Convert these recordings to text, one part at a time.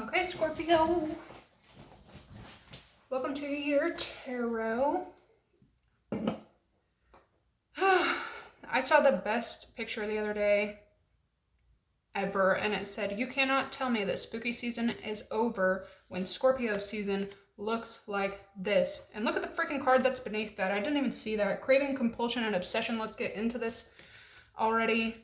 Okay, Scorpio. Welcome to your tarot. I saw the best picture the other day ever, and it said, "You cannot tell me that spooky season is over when Scorpio season looks like this." And look at the freaking card that's beneath that. I didn't even see that. Craving, compulsion, and obsession. Let's get into this already.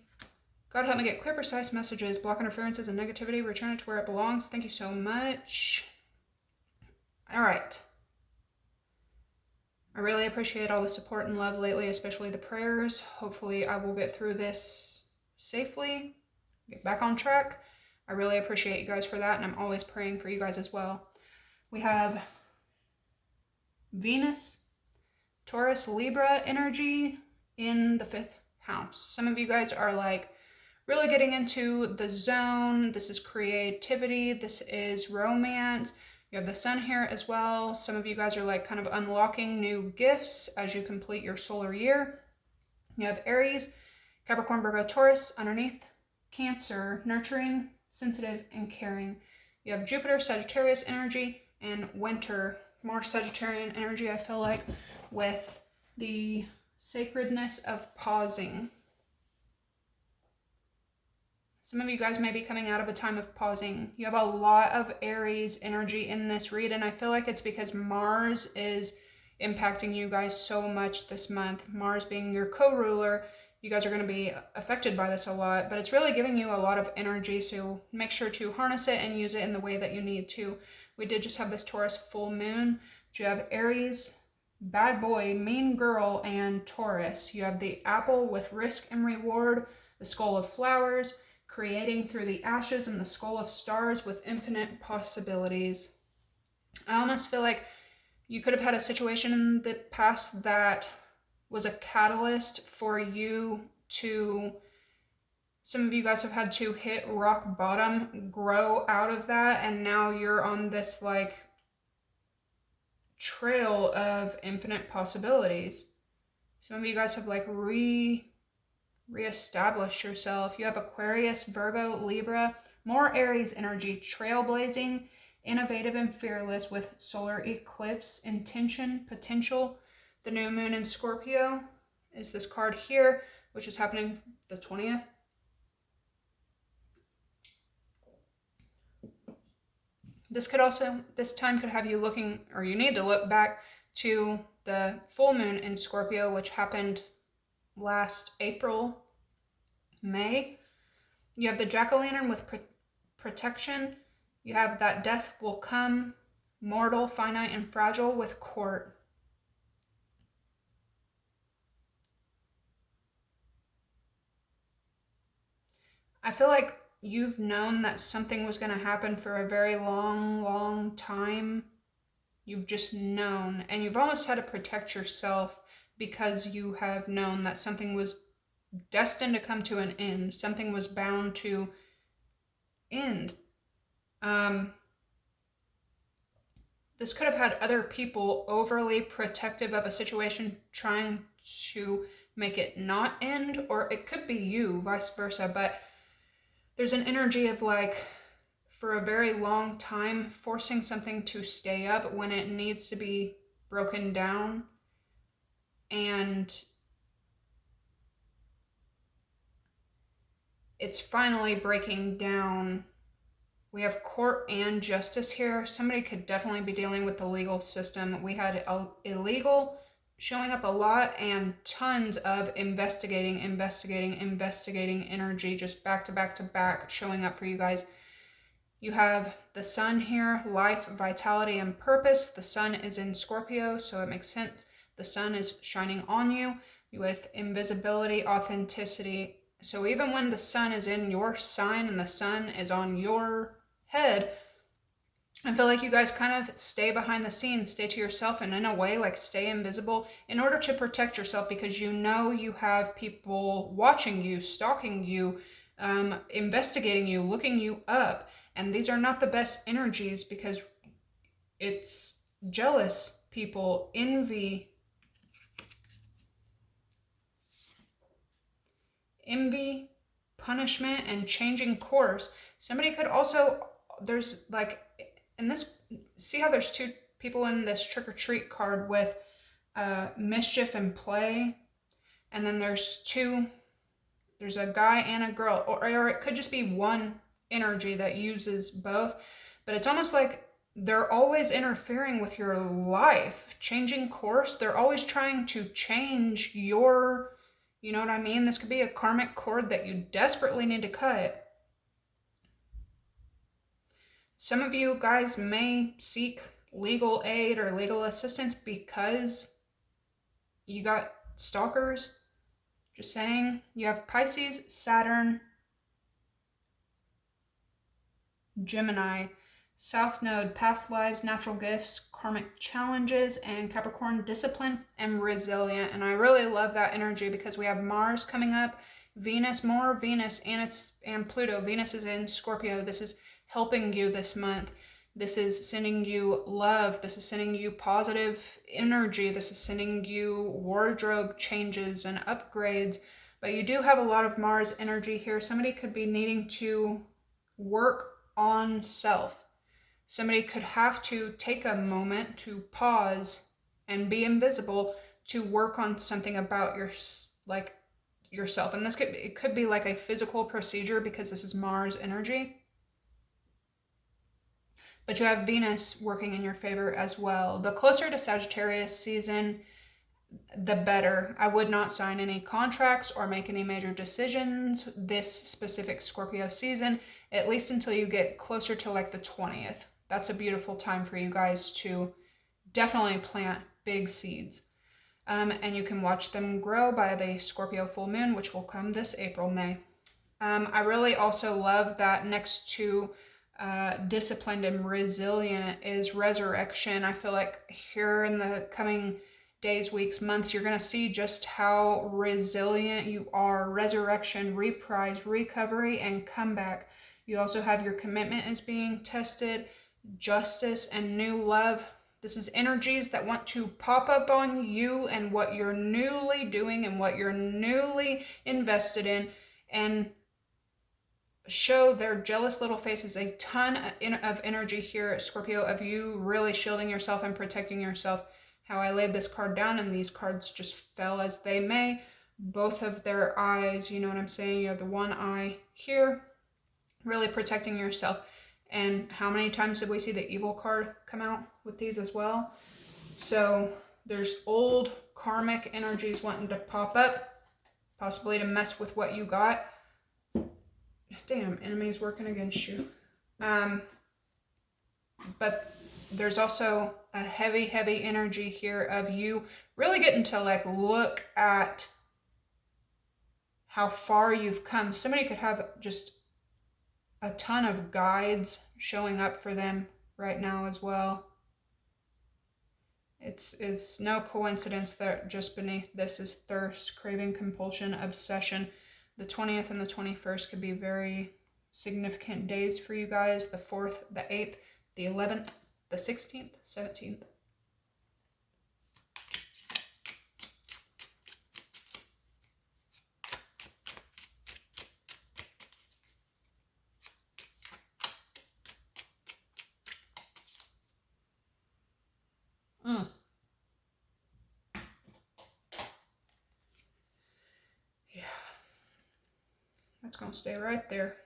God help me get clear, precise messages. Block interferences and negativity. Return it to where it belongs. Thank you so much. All right. I really appreciate all the support and love lately, especially the prayers. Hopefully I will get through this safely, get back on track. I really appreciate you guys for that, and I'm always praying for you guys as well. We have Venus, Taurus, Libra energy in the 5th house. Some of you guys are like really getting into the zone. This is creativity. This is romance. You have the sun here as well. Some of you guys are like kind of unlocking new gifts as you complete your solar year. You have Aries, Capricorn, Virgo, Taurus underneath, Cancer, nurturing, sensitive, and caring. You have Jupiter, Sagittarius energy, and winter, more Sagittarian energy, I feel like, with the sacredness of pausing. Some of you guys may be coming out of a time of pausing. You have a lot of Aries energy in this read, and I feel like it's because Mars is impacting you guys so much this month. Mars being your co-ruler, you guys are going to be affected by this a lot, but it's really giving you a lot of energy, so make sure to harness it and use it in the way that you need to. We did just have this Taurus full moon. You have Aries, bad boy, mean girl, and Taurus. You have the apple with risk and reward, the skull of flowers, creating through the ashes, and the skull of stars with infinite possibilities. I almost feel like you could have had a situation in the past that was a catalyst for you to, some of you guys have had to hit rock bottom, grow out of that, and now you're on this like trail of infinite possibilities. Some of you guys have like reestablish yourself. You have Aquarius, Virgo, Libra, more Aries energy, trailblazing, innovative and fearless with solar eclipse, intention, potential. The new moon in Scorpio is this card here, which is happening the 20th. This time could have you looking, or you need to look back to the full moon in Scorpio, which happened last April, May. You have the jack-o'-lantern with protection. You have that death will come, mortal, finite, and fragile with court. I feel like you've known that something was going to happen for a very long time. You've just known, and you've almost had to protect yourself because you have known that something was destined to come to an end. Something was bound to end. This could have had other people overly protective of a situation trying to make it not end, or it could be you, vice versa, but there's an energy of like, for a very long time, forcing something to stay up when it needs to be broken down. And it's finally breaking down. We have court and justice here. Somebody could definitely be dealing with the legal system. We had illegal showing up a lot, and tons of investigating energy, just back to back showing up for you guys. You have the sun here, life, vitality, and purpose. The sun is in Scorpio, so it makes sense. The sun is shining on you with invisibility, authenticity. So even when the sun is in your sign and the sun is on your head, I feel like you guys kind of stay behind the scenes, stay to yourself, and in a way like stay invisible in order to protect yourself, because you know you have people watching you, stalking you, investigating you, looking you up, and these are not the best energies because it's jealous people, envy, punishment, and changing course. Somebody could also there's like, in this, see how there's two people in this trick or treat card with mischief and play, and then there's a guy and a girl, or it could just be one energy that uses both, but it's almost like they're always interfering with your life, changing course. They're always trying to change your, you know what I mean? This could be a karmic cord that you desperately need to cut. Some of you guys may seek legal aid or legal assistance because you got stalkers. Just saying. You have Pisces, Saturn, Gemini, South Node, past lives, natural gifts, karmic challenges, and Capricorn, discipline and resilient. And I really love that energy because we have Mars coming up, Venus, more Venus, and Pluto. Venus is in Scorpio. This is helping you this month. This is sending you love. This is sending you positive energy. This is sending you wardrobe changes and upgrades. But you do have a lot of Mars energy here. Somebody could be needing to work on self. Somebody could have to take a moment to pause and be invisible to work on something about yourself. And it could be like a physical procedure because this is Mars energy. But you have Venus working in your favor as well. The closer to Sagittarius season, the better. I would not sign any contracts or make any major decisions this specific Scorpio season, at least until you get closer to like the 20th. That's a beautiful time for you guys to definitely plant big seeds. And you can watch them grow by the Scorpio full moon, which will come this April, May. I really also love that next to disciplined and resilient is resurrection. I feel like here in the coming days, weeks, months, you're going to see just how resilient you are. Resurrection, reprise, recovery, and comeback. You also have your commitment is being tested, justice, and new love. This is energies that want to pop up on you and what you're newly doing and what you're newly invested in, and show their jealous little faces. A ton of energy here, Scorpio, of you really shielding yourself and protecting yourself. How I laid this card down and these cards just fell as they may. Both of their eyes, you know what I'm saying? You have the one eye here, really protecting yourself. And how many times did we see the evil card come out with these as well? So there's old karmic energies wanting to pop up, possibly to mess with what you got. Damn, enemies working against you. But there's also a heavy energy here of you really getting to like look at how far you've come. Somebody could have just a ton of guides showing up for them right now as well. It's no coincidence that just beneath this is thirst, craving, compulsion, obsession. The 20th and the 21st could be very significant days for you guys. The 4th, the 8th, the 11th, the 16th, 17th. Yeah. That's going to stay right there.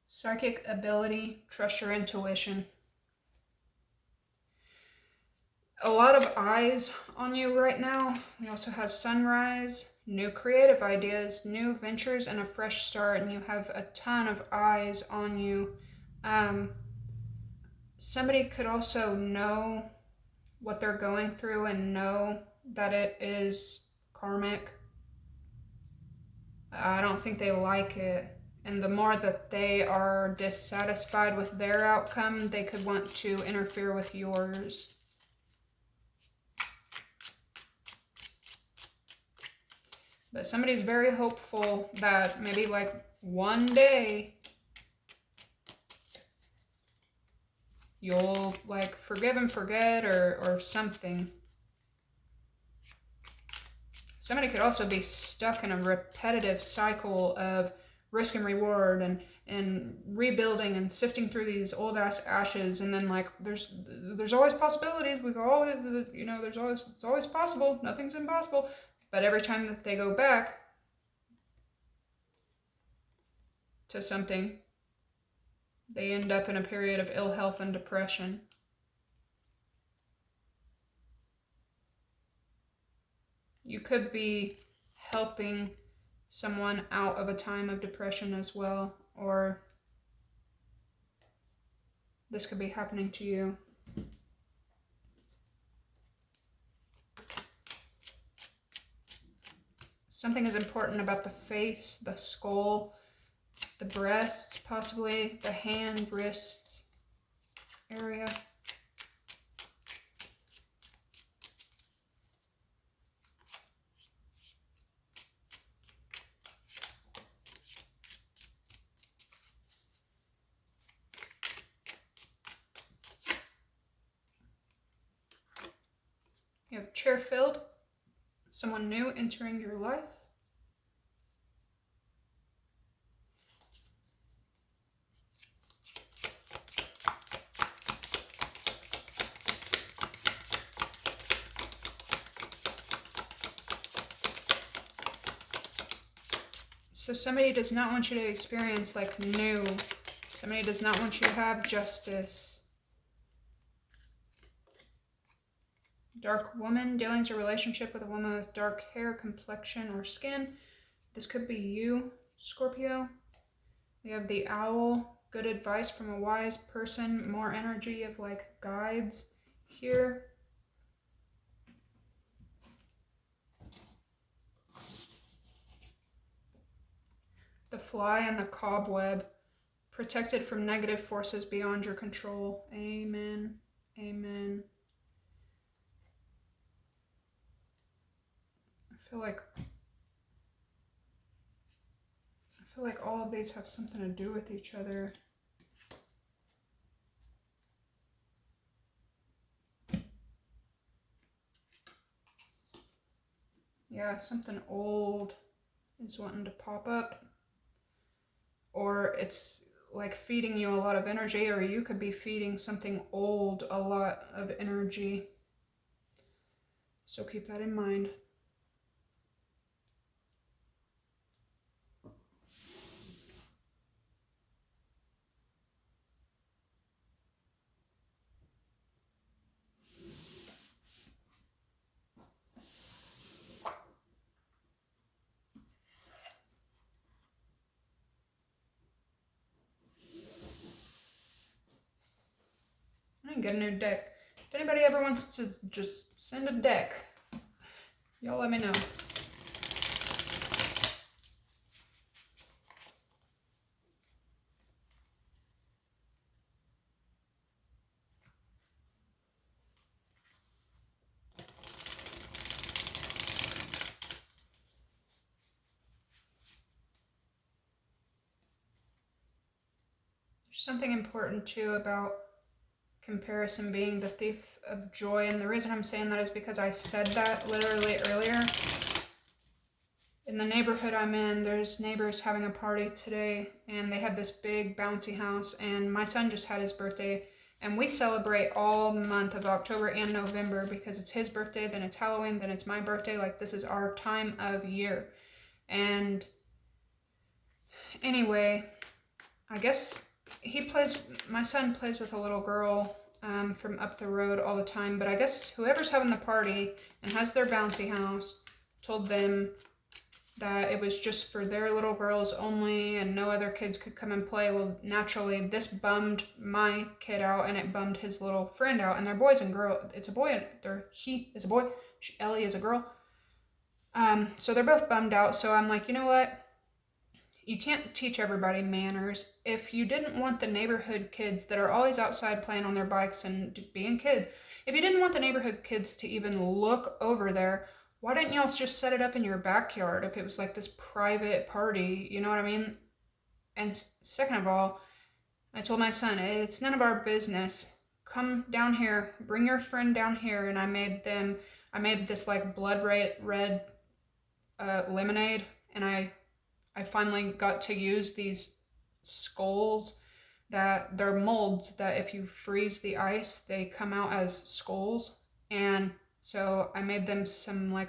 Psychic ability, trust your intuition. A lot of eyes on you right now. We also have sunrise, new creative ideas, new ventures, and a fresh start. And you have a ton of eyes on you. Somebody could also know what they're going through and know that it is karmic. I don't think they like it. And the more that they are dissatisfied with their outcome, they could want to interfere with yours. But somebody's very hopeful that maybe like one day you'll like forgive and forget or something. Somebody could also be stuck in a repetitive cycle of risk and reward and rebuilding and sifting through these old ass ashes, and then like there's always possibilities. We go always, you know, it's always possible. Nothing's impossible. But every time that they go back to something, they end up in a period of ill health and depression. You could be helping someone out of a time of depression as well, or this could be happening to you. Something is important about the face, the skull, the breasts, possibly the hand, wrists area. You have chair filled, someone new entering your life. So somebody does not want you to experience like new. Somebody does not want you to have justice. Dark woman, dealings or relationship with a woman with dark hair, complexion, or skin. This could be you, Scorpio. We have the owl, good advice from a wise person, more energy of like guides here. The fly and the cobweb, protected from negative forces beyond your control. Amen. Amen. I feel like all of these have something to do with each other. Yeah, something old is wanting to pop up. Or it's like feeding you a lot of energy, or you could be feeding something old a lot of energy. So keep that in mind. I can get a new deck. If anybody ever wants to just send a deck, y'all let me know. There's something important too about comparison being the thief of joy, and the reason I'm saying that is because I said that literally earlier. In the neighborhood I'm in, there's neighbors having a party today, and they have this big bouncy house, and my son just had his birthday, and we celebrate all month of October and November because it's his birthday, then it's Halloween, then it's my birthday. Like, this is our time of year. And anyway, I guess my son plays with a little girl from up the road all the time, but I guess whoever's having the party and has their bouncy house told them that it was just for their little girls only and no other kids could come and play. Well, naturally, this bummed my kid out and it bummed his little friend out, and they're boys and girls. It's a boy and he is a boy, Ellie is a girl. So they're both bummed out, so I'm like, you know what? You can't teach everybody manners. If you didn't want the neighborhood kids that are always outside playing on their bikes and being kids, if you didn't want the neighborhood kids to even look over there, why didn't y'all just set it up in your backyard if it was like this private party? You know what I mean? And second of all, I told my son, it's none of our business. Come down here, bring your friend down here. And I made this like blood red lemonade, and I I finally got to use these skulls that they're molds that if you freeze the ice, they come out as skulls. And so I made them some like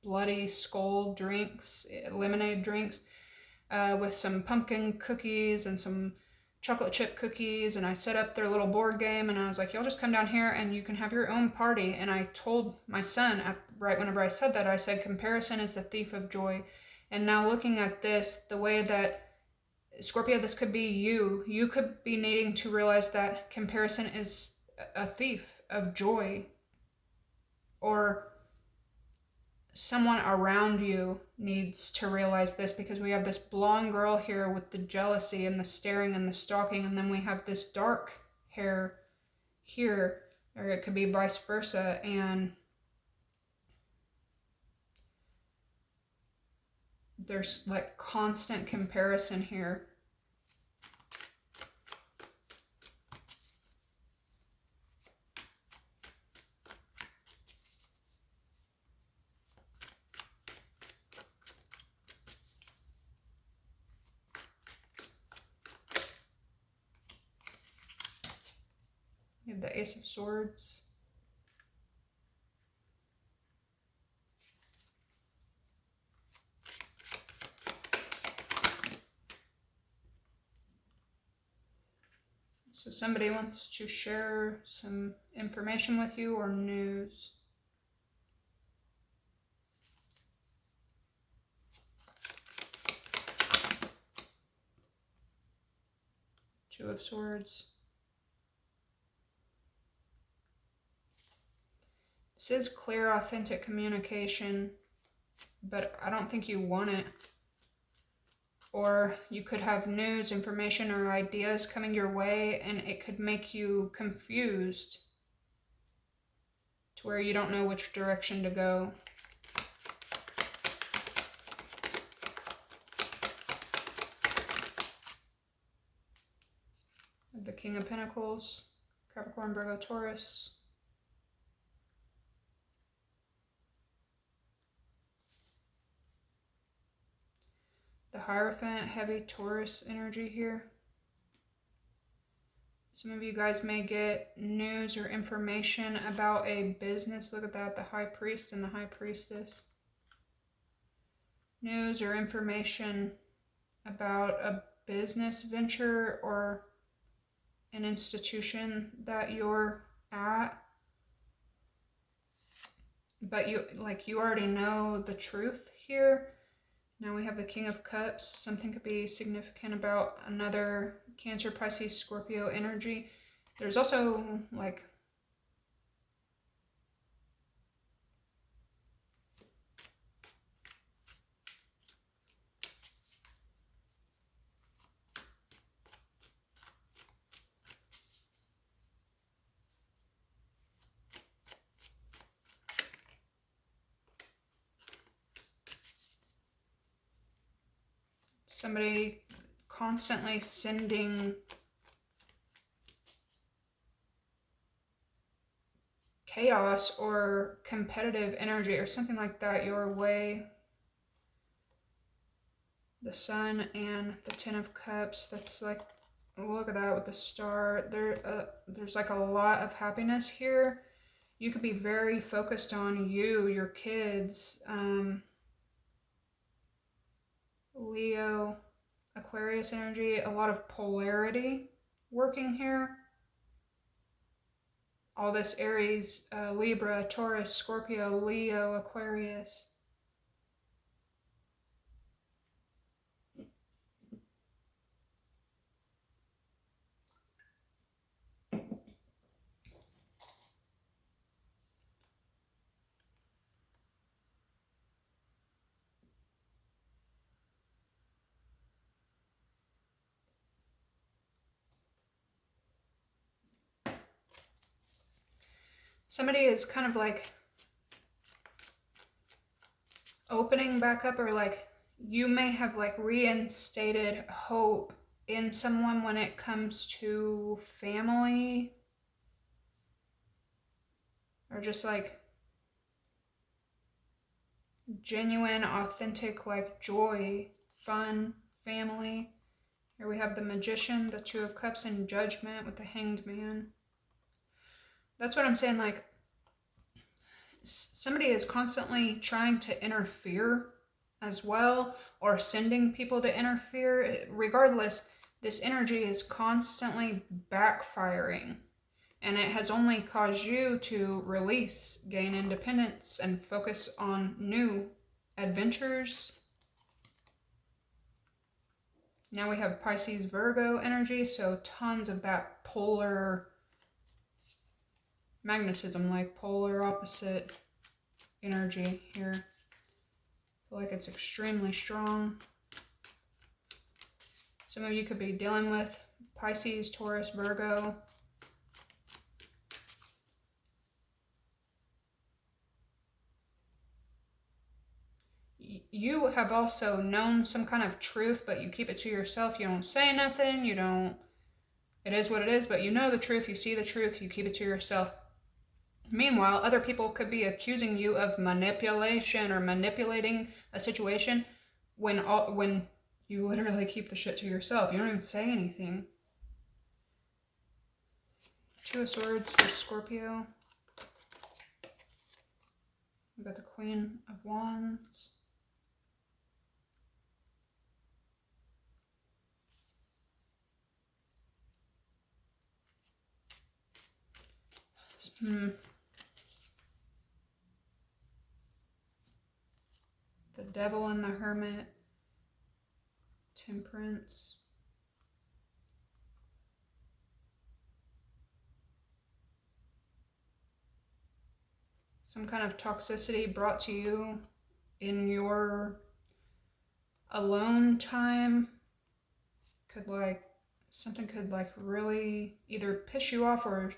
bloody skull drinks, lemonade drinks, with some pumpkin cookies and some chocolate chip cookies. And I set up their little board game, and I was like, y'all just come down here and you can have your own party. And I told my son, right whenever I said that, I said, comparison is the thief of joy. And now looking at this, the way that Scorpio, this could be you. You could be needing to realize that comparison is a thief of joy, or someone around you needs to realize this, because we have this blonde girl here with the jealousy and the staring and the stalking, and then we have this dark hair here, or it could be vice versa, and there's like constant comparison here. We have the Ace of Swords. So somebody wants to share some information with you or news. Two of Swords. This is clear, authentic communication, but I don't think you want it. Or you could have news, information, or ideas coming your way, and it could make you confused to where you don't know which direction to go. The King of Pentacles, Capricorn, Virgo, Taurus. The Hierophant, heavy Taurus energy here. Some of you guys may get news or information about a business. Look at that, the High Priest and the High Priestess. News or information about a business venture or an institution that you're at. But you already know the truth here. Now we have the King of Cups. Something could be significant about another Cancer, Pisces, Scorpio energy. There's also like somebody constantly sending chaos or competitive energy or something like that your way. The Sun and the Ten of Cups. That's like, look at that with the star. There's like a lot of happiness here. You could be very focused on you, your kids. Leo, Aquarius energy. A lot of polarity working here. All this Aries, Libra, Taurus, Scorpio, Leo, Aquarius. Somebody is kind of like opening back up, or like you may have like reinstated hope in someone when it comes to family, or just like genuine, authentic, like joy, fun. family. Here we have the Magician, the Two of Cups, and Judgment with the Hanged Man. That's what I'm saying, like, somebody is constantly trying to interfere as well, or sending people to interfere. Regardless, this energy is constantly backfiring, and it has only caused you to release, gain independence, and focus on new adventures. Now we have Pisces, Virgo energy, so tons of that polar magnetism, like polar opposite energy here. I feel like it's extremely strong. Some of you could be dealing with Pisces, Taurus, Virgo. You have also known some kind of truth, but you keep it to yourself. You don't say nothing. You don't, it is what it is, but you know the truth. You see the truth. You keep it to yourself. Meanwhile, other people could be accusing you of manipulation or manipulating a situation when you literally keep the shit to yourself. You don't even say anything. Two of Swords for Scorpio. We've got the Queen of Wands. The Devil and the Hermit. Temperance. Some kind of toxicity brought to you in your alone time. Could like, something could like really either piss you off, or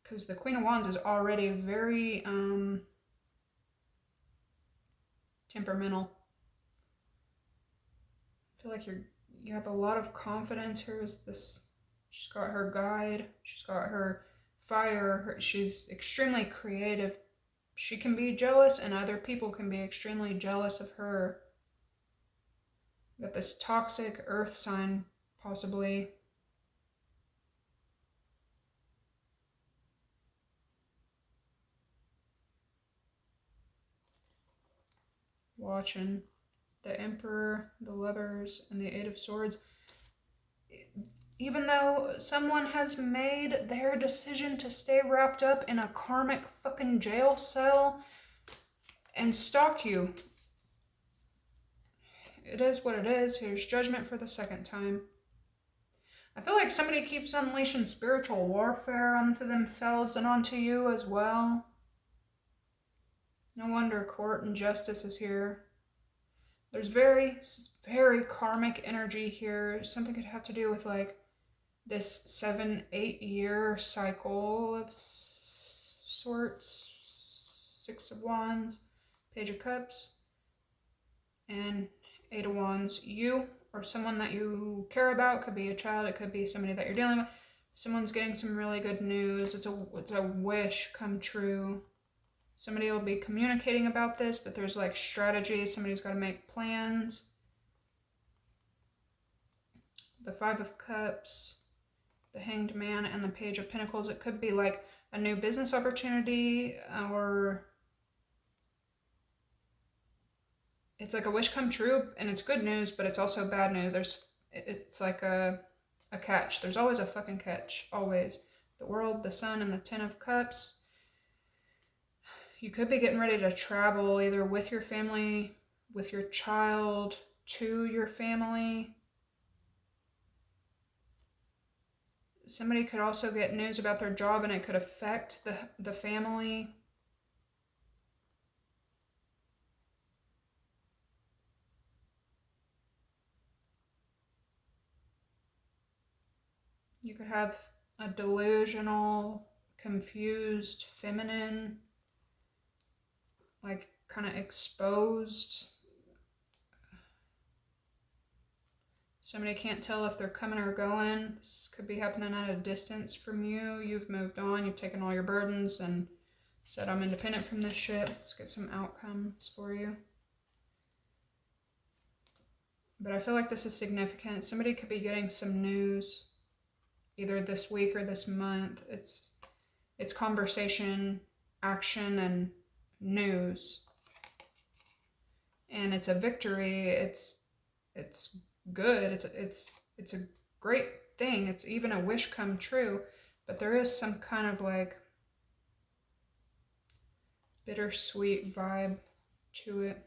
because the Queen of Wands is already very temperamental. I feel like you have a lot of confidence. Here's this, she's got her guide, she's got her fire, she's extremely creative. She can be jealous, and other people can be extremely jealous of her. Got this toxic earth sign, possibly. Watching the Emperor, the Lovers, and the Eight of Swords. Even though someone has made their decision to stay wrapped up in a karmic fucking jail cell and stalk you, it is what it is. Here's Judgment for the second time. I feel like somebody keeps unleashing spiritual warfare onto themselves and onto you as well. No wonder Court and Justice is here. There's very, very karmic energy here. Something could have to do with like this 7-8 year cycle of sorts. Six of Wands, Page of Cups, and Eight of Wands. You or someone that you care about, could be a child, it could be somebody that you're dealing with. Someone's getting some really good news. It's a wish come true. Somebody will be communicating about this, but there's like strategy. Somebody's got to make plans. The Five of Cups, the Hanged Man, and the Page of Pentacles. It could be like a new business opportunity, or it's like a wish come true, and it's good news, but it's also bad news. It's like a catch. There's always a fucking catch, always. The World, the Sun, and the Ten of Cups. You could be getting ready to travel, either with your family, with your child, to your family. Somebody could also get news about their job, and it could affect the family. You could have a delusional, confused, feminine, like kind of exposed. Somebody can't tell if they're coming or going. This could be happening at a distance from you. You've moved on, you've taken all your burdens and said, I'm independent from this shit. Let's get some outcomes for you. but I feel like this is significant. Somebody could be getting some news either this week or this month. It's conversation, action, and news. And it's a victory. It's good. It's a great thing. It's even a wish come true, but there is some kind of like bittersweet vibe to it.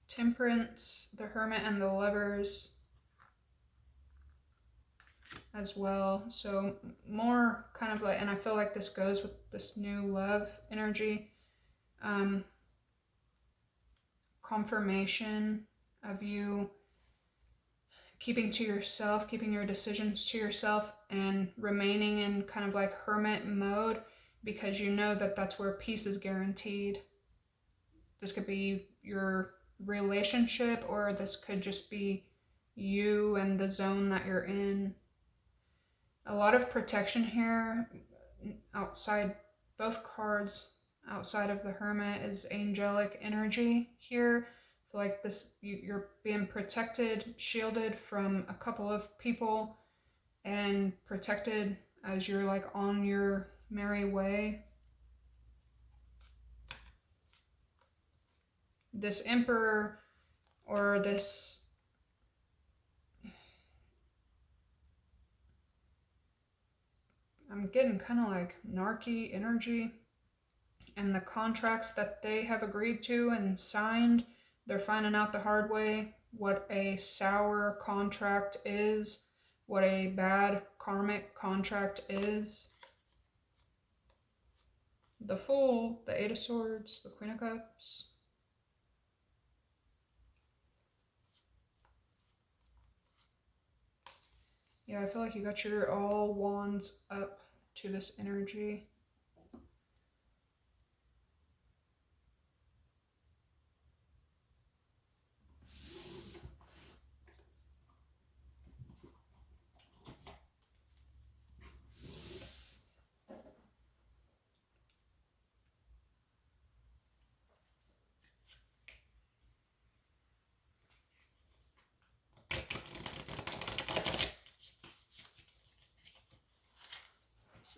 Temperance, the Hermit, and the Lovers as well. So more kind of like, and I feel like this goes with this new love energy. Confirmation of you keeping to yourself, keeping your decisions to yourself, and remaining in kind of like hermit mode, because you know that that's where peace is guaranteed. This could be your relationship, or this could just be you and the zone that you're in. A lot of protection here outside both cards. Outside of the Hermit is angelic energy here. I feel like this, you're being protected, shielded from a couple of people, and protected as you're like on your merry way. This Emperor, or this I'm getting kind of like narky energy, and the contracts that they have agreed to and signed, they're finding out the hard way what a sour contract is, what a bad karmic contract is. The Fool, the Eight of Swords, the Queen of Cups. Yeah, I feel like you got your all wands up to this energy.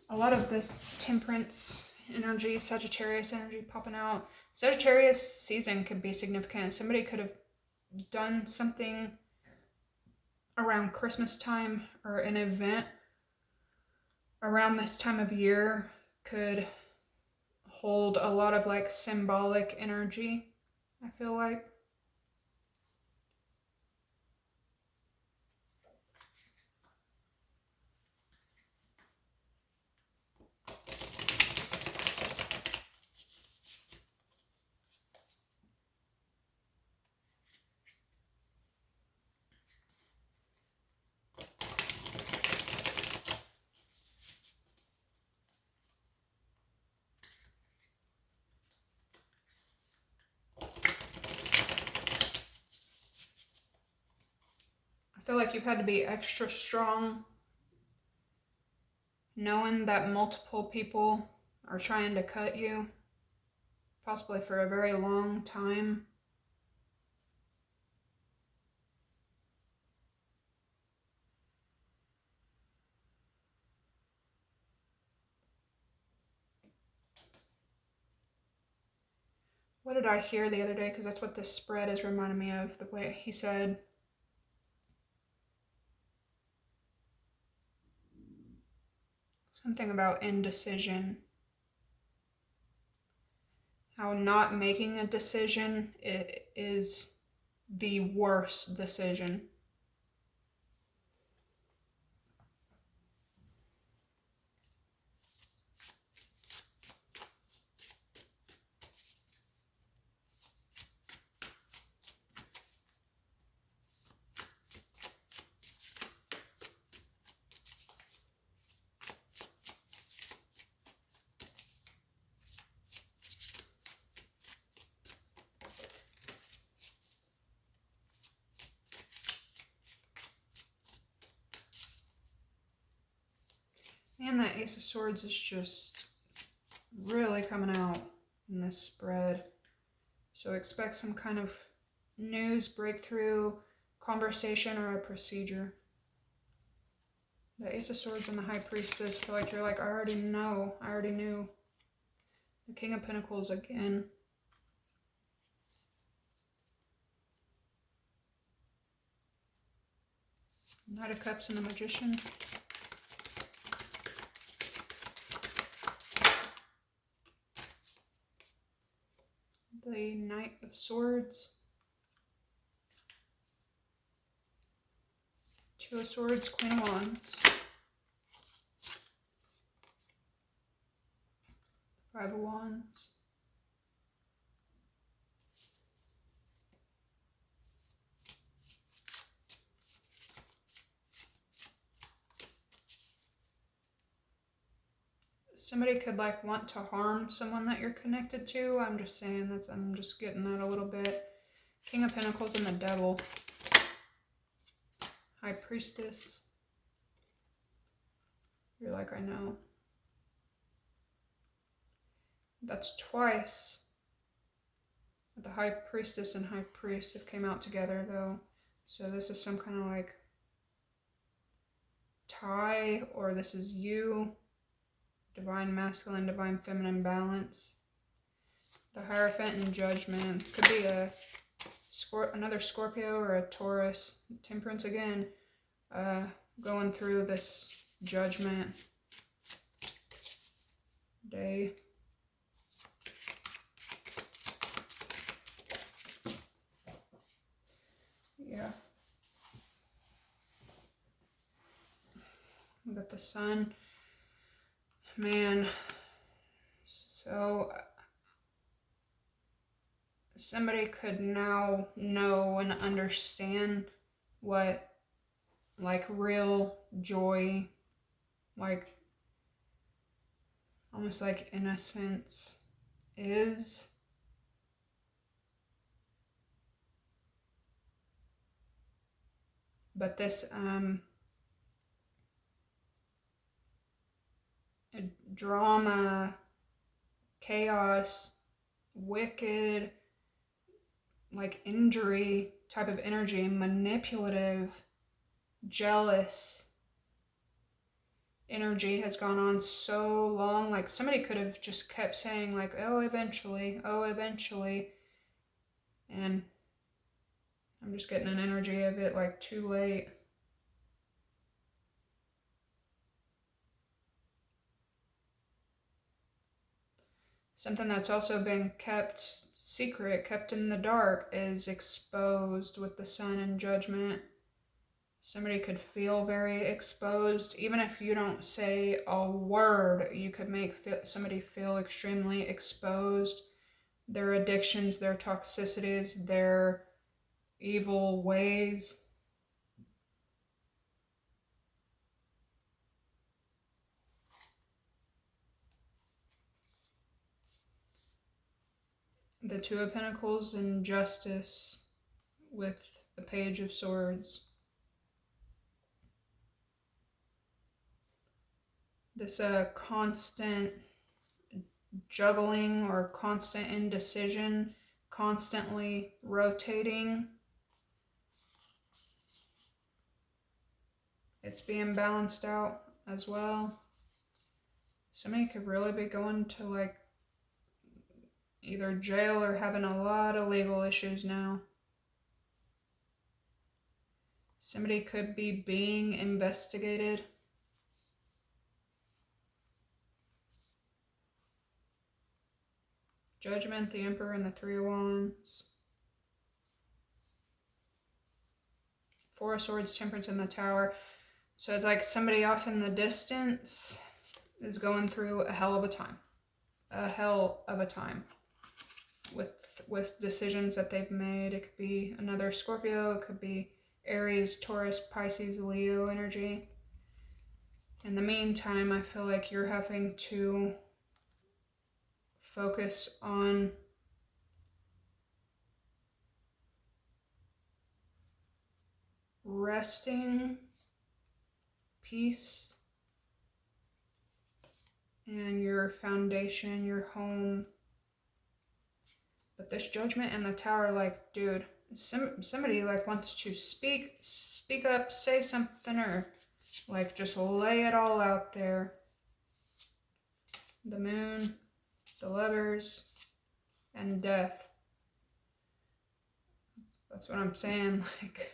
A lot of this Temperance energy, Sagittarius energy popping out. Sagittarius season could be significant. Somebody could have done something around Christmas time, or an event around this time of year could hold a lot of like symbolic energy, I feel like. I feel like you've had to be extra strong, knowing that multiple people are trying to cut you, possibly for a very long time. What did I hear the other day? Because that's what this spread is reminding me of. The way he said, something about indecision. How not making a decision is the worst decision. And that Ace of Swords is just really coming out in this spread. So expect some kind of news, breakthrough, conversation, or a procedure. The Ace of Swords and the High Priestess feel like you're like, I already know. I already knew. The King of Pentacles again. Knight of Cups and the Magician. The Knight of Swords. Two of Swords, Queen of Wands. Five of Wands. Somebody could like want to harm someone that you're connected to. I'm just saying that's, I'm just getting that a little bit. King of Pentacles and the Devil. High Priestess. You're like, I know. That's twice. The High Priestess and High Priest have came out together though. So this is some kind of like tie, or this is you. Divine Masculine, Divine Feminine balance. The Hierophant and Judgment. Could be another Scorpio or a Taurus. Temperance again. Going through this judgment day. Yeah. We got the Sun. Man. So somebody could now know and understand what like real joy, like almost like innocence is. But this drama, chaos, wicked, like injury type of energy, manipulative, jealous energy has gone on so long. Like somebody could have just kept saying like, oh, eventually, oh, eventually. And I'm just getting an energy of it like too late. Something that's also been kept secret, kept in the dark, is exposed with the Sun and Judgment. Somebody could feel very exposed. Even if you don't say a word, you could make somebody feel extremely exposed. Their addictions, their toxicities, their evil ways. The Two of Pentacles and Justice with the Page of Swords. This constant juggling or constant indecision, constantly rotating. It's being balanced out as well. Somebody could really be going to like either jail or having a lot of legal issues now. Somebody could be being investigated. Judgment, the Emperor, and the Three of Wands. Four of Swords, Temperance, and the Tower. So it's like somebody off in the distance is going through a hell of a time. A hell of a time with decisions that they've made. It could be another Scorpio, it could be Aries, Taurus, Pisces, Leo energy. In the meantime, I feel like you're having to focus on resting, peace, and your foundation, your home, But this Judgment and the Tower, like, dude, somebody like wants to speak up, say something, or like just lay it all out there. The Moon, the Lovers, and Death. That's what I'm saying, like.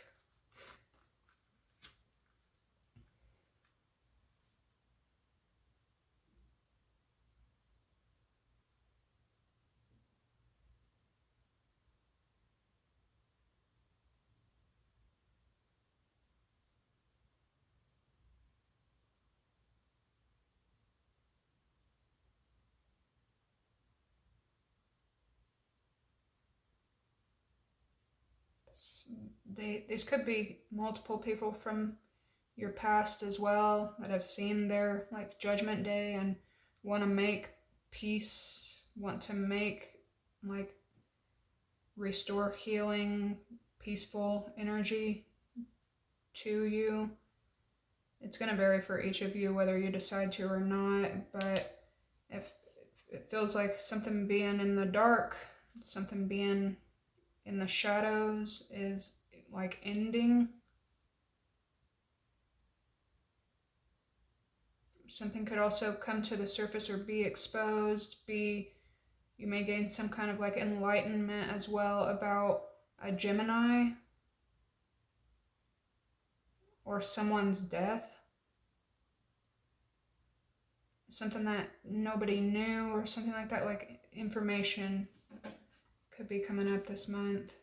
These could be multiple people from your past as well that have seen their like Judgment Day and want to make peace, want to make like restore healing, peaceful energy to you. It's going to vary for each of you whether you decide to or not, but if it feels like something being in the dark, something being in the shadows is like ending. Something could also come to the surface or be exposed, you may gain some kind of like enlightenment as well about a Gemini or someone's death. Something that nobody knew or something like that, like information could be coming up this month.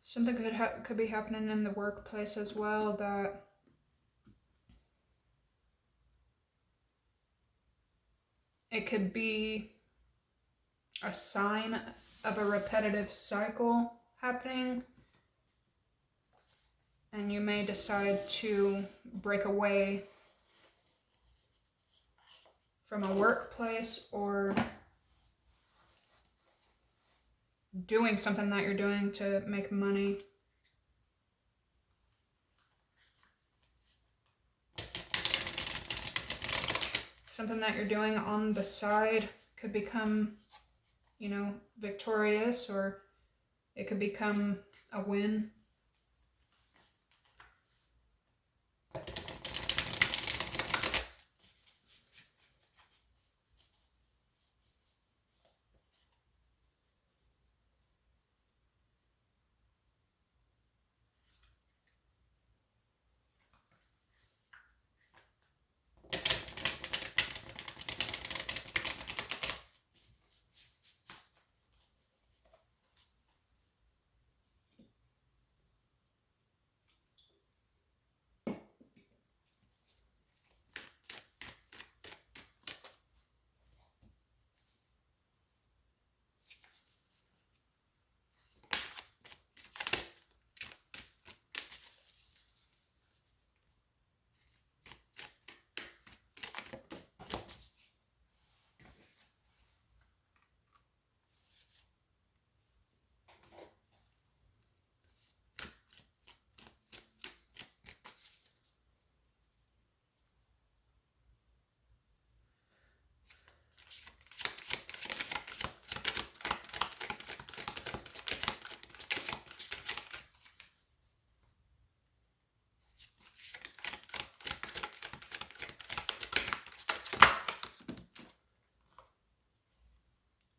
Something could be happening in the workplace as well, that it could be a sign of a repetitive cycle happening, and you may decide to break away from a workplace or doing something that you're doing to make money. Something that you're doing on the side could become, you know, victorious, or it could become a win.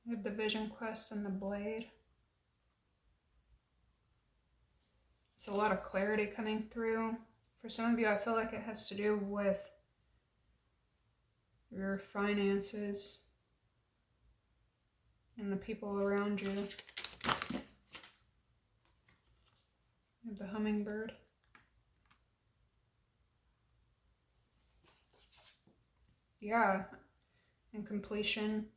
We have the Vision Quest and the Blade. It's a lot of clarity coming through. For some of you, I feel like it has to do with your finances and the people around you. You have the Hummingbird. Yeah, and completion.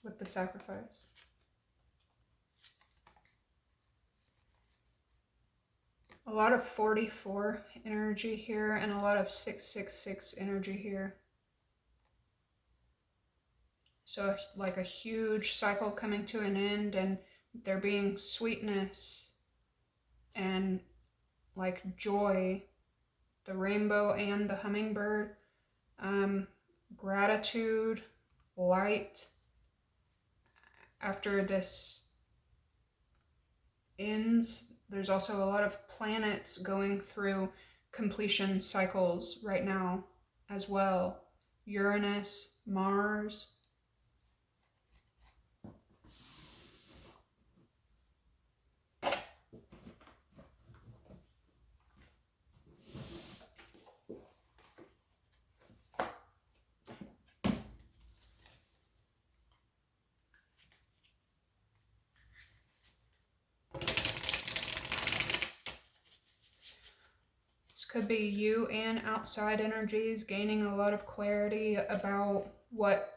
with the sacrifice. A lot of 44 energy here and a lot of 666 energy here. So like a huge cycle coming to an end, and there being sweetness and like joy, the rainbow and the hummingbird, gratitude, light. After this ends, there's also a lot of planets going through completion cycles right now as well. Uranus, Mars. Could be you and outside energies gaining a lot of clarity about what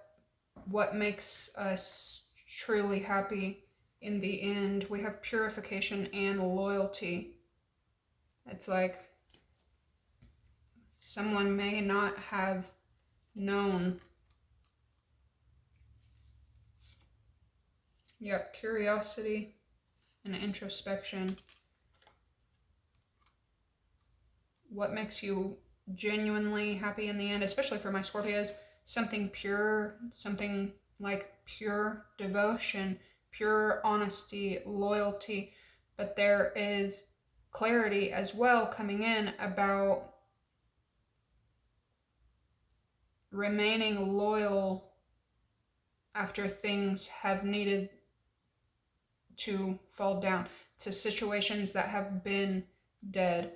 makes us truly happy in the end. We have purification and loyalty. It's like someone may not have known. Yep, curiosity and introspection. What makes you genuinely happy in the end, especially for my Scorpios, something pure, something like pure devotion, pure honesty, loyalty. But there is clarity as well coming in about remaining loyal after things have needed to fall down, to situations that have been dead.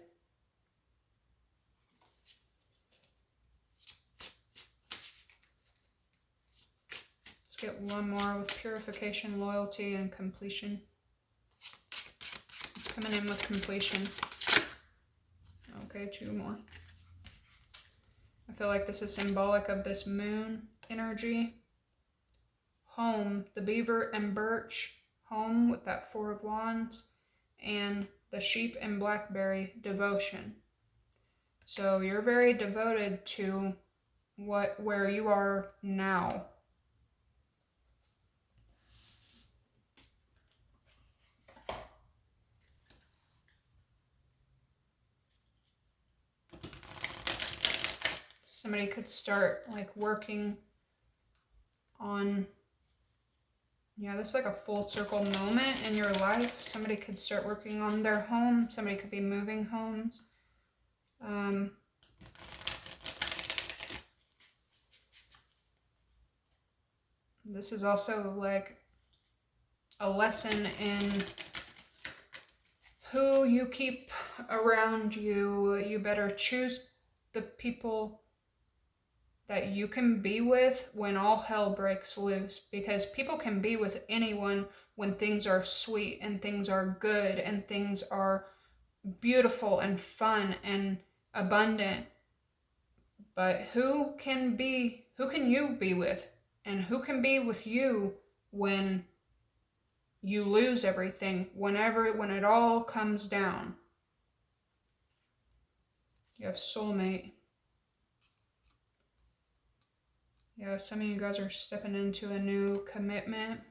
Get one more with purification, loyalty, and completion. It's coming in with completion. Okay, two more. I feel like this is symbolic of this moon energy. Home, the beaver and birch, home with that 4 of wands, and the sheep and blackberry, devotion. So you're very devoted to where you are now. Somebody could start like working on, yeah, this is like a full circle moment in your life. Somebody could start working on their home. Somebody could be moving homes. This is also like a lesson in who you keep around you. You better choose the people that you can be with when all hell breaks loose, because people can be with anyone when things are sweet and things are good and things are beautiful and fun and abundant. But who can you be with, and who can be with you when you lose everything, when it all comes down? You have soulmate. Yeah, some of you guys are stepping into a new commitment.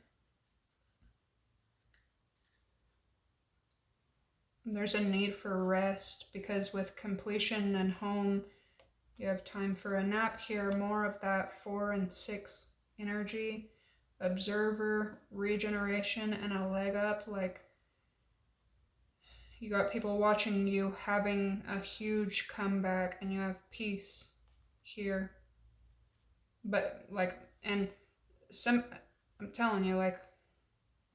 There's a need for rest, because with completion and home, you have time for a nap here. More of that 4 and 6 energy. Observer, regeneration, and a leg up. Like, you got people watching you having a huge comeback, and you have peace here. But like, and I'm telling you, like,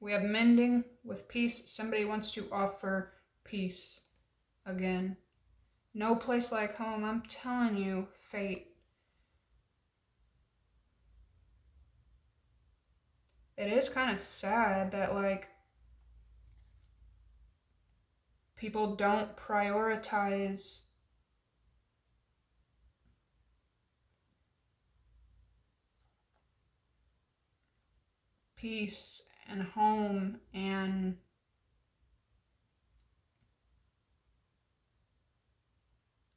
we have mending with peace. Somebody wants to offer peace again. No place like home. I'm telling you, fate. It is kind of sad that like people don't prioritize peace and home and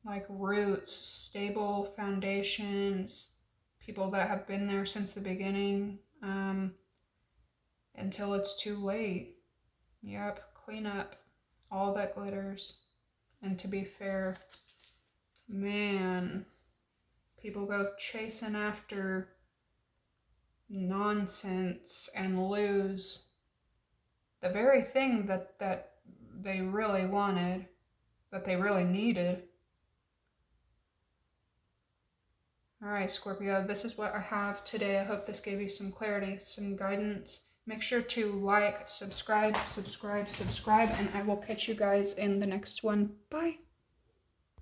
like roots, stable foundations, people that have been there since the beginning, until it's too late. Yep, clean up all that glitters. And to be fair, man, people go chasing after nonsense and lose the very thing that they really wanted, that they really needed. All right, Scorpio, this is what I have today. I hope this gave you some clarity, some guidance. Make sure to like, subscribe, and I will catch you guys in the next one. Bye.